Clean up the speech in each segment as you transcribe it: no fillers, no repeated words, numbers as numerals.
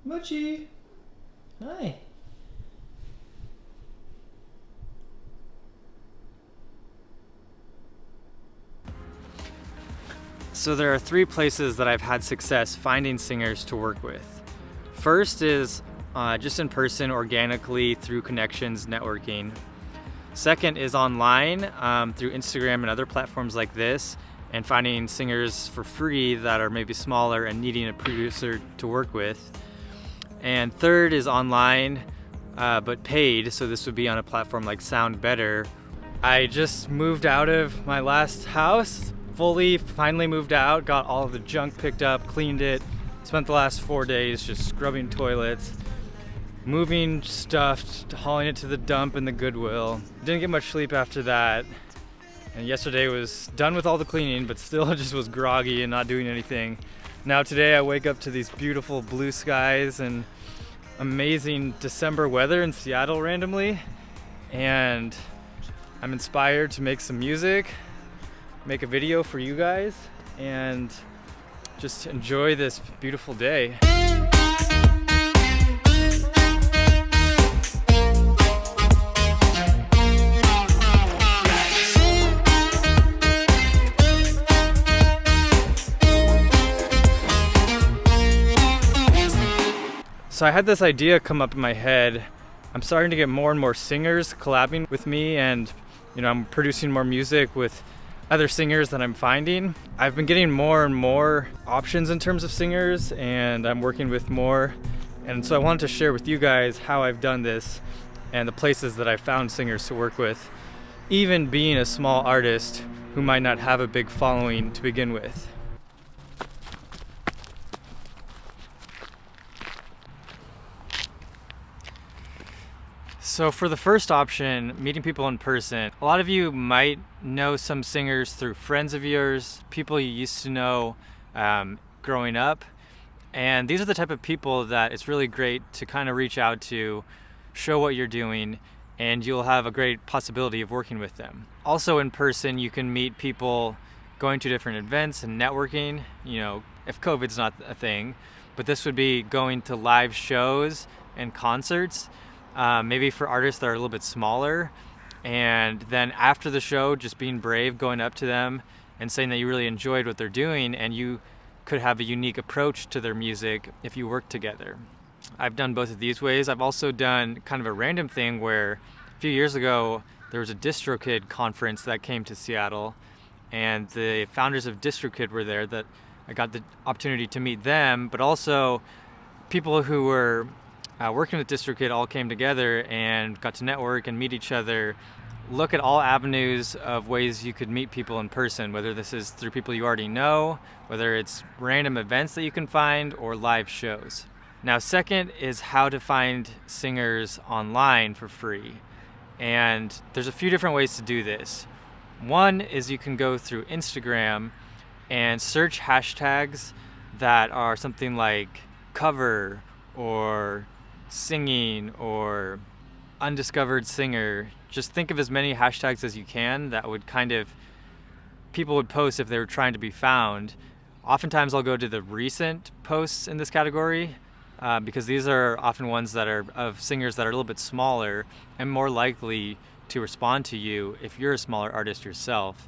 Mochi! Hi! So there are three places that I've had success finding singers to work with. First is just in person, organically through connections, networking. Second is online through Instagram and other platforms like this, and finding singers for free that are maybe smaller and needing a producer to work with. And third is online, but paid, so this would be on a platform like Sound Better. I just moved out of my last house, finally moved out, got all of the junk picked up, cleaned it, spent the last 4 days just scrubbing toilets, moving stuff, hauling it to the dump and the Goodwill. Didn't get much sleep after that. And yesterday was done with all the cleaning, but still just was groggy and not doing anything. Now today I wake up to these beautiful blue skies and amazing December weather in Seattle randomly. And I'm inspired to make some music, make a video for you guys, and just enjoy this beautiful day. So I had this idea come up in my head. I'm starting to get more and more singers collabing with me, and I'm producing more music with other singers that I'm finding. I've been getting more and more options in terms of singers, and I'm working with more. And so I wanted to share with you guys how I've done this and the places that I found singers to work with, even being a small artist who might not have a big following to begin with. So for the first option, meeting people in person, a lot of you might know some singers through friends of yours, people you used to know growing up. And these are the type of people that it's really great to kind of reach out to, show what you're doing, and you'll have a great possibility of working with them. Also in person, you can meet people going to different events and networking, if COVID's not a thing, but this would be going to live shows and concerts. Maybe for artists that are a little bit smaller, and then after the show, just being brave, going up to them and saying that you really enjoyed what they're doing, and you could have a unique approach to their music if you work together. I've done both of these ways. I've also done kind of a random thing where a few years ago, there was a DistroKid conference that came to Seattle, and the founders of DistroKid were there. That I got the opportunity to meet them, but also people who were working with DistroKid all came together and got to network and meet each other, look at all avenues of ways you could meet people in person, whether this is through people you already know, whether it's random events that you can find, or live shows. Now, second is how to find singers online for free. And there's a few different ways to do this. One is you can go through Instagram and search hashtags that are something like cover or singing or undiscovered singer. Just think of as many hashtags as you can that would people would post if they were trying to be found. Oftentimes I'll go to the recent posts in this category because these are often ones that are of singers that are a little bit smaller and more likely to respond to you if you're a smaller artist yourself.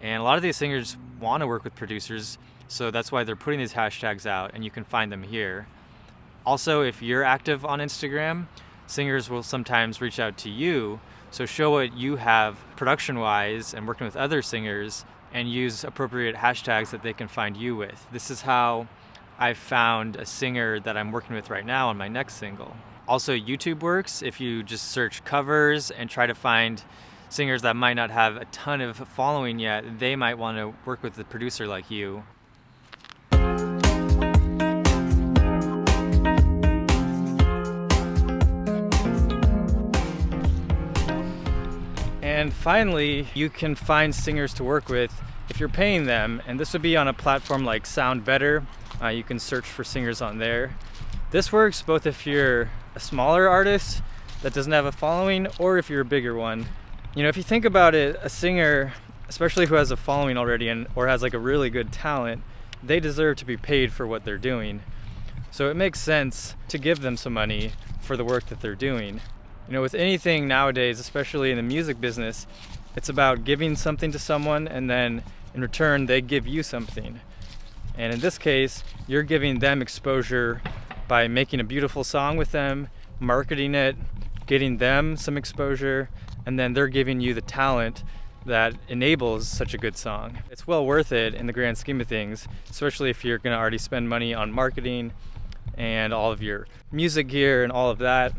And a lot of these singers want to work with producers, so that's why they're putting these hashtags out, and you can find them here. Also, if you're active on Instagram, singers will sometimes reach out to you, so show what you have production-wise and working with other singers, and use appropriate hashtags that they can find you with. This is how I've found a singer that I'm working with right now on my next single. Also, YouTube works. If you just search covers and try to find singers that might not have a ton of following yet, they might want to work with a producer like you. And finally, you can find singers to work with if you're paying them, and this would be on a platform like Sound Better. You can search for singers on there. This works both if you're a smaller artist that doesn't have a following, or if you're a bigger one. If you think about it, a singer, especially who has a following already or has like a really good talent, they deserve to be paid for what they're doing. So it makes sense to give them some money for the work that they're doing. You know, with anything nowadays, especially in the music business, it's about giving something to someone and then in return they give you something. And in this case, you're giving them exposure by making a beautiful song with them, marketing it, getting them some exposure, and then they're giving you the talent that enables such a good song. It's well worth it in the grand scheme of things, especially if you're gonna already spend money on marketing and all of your music gear and all of that.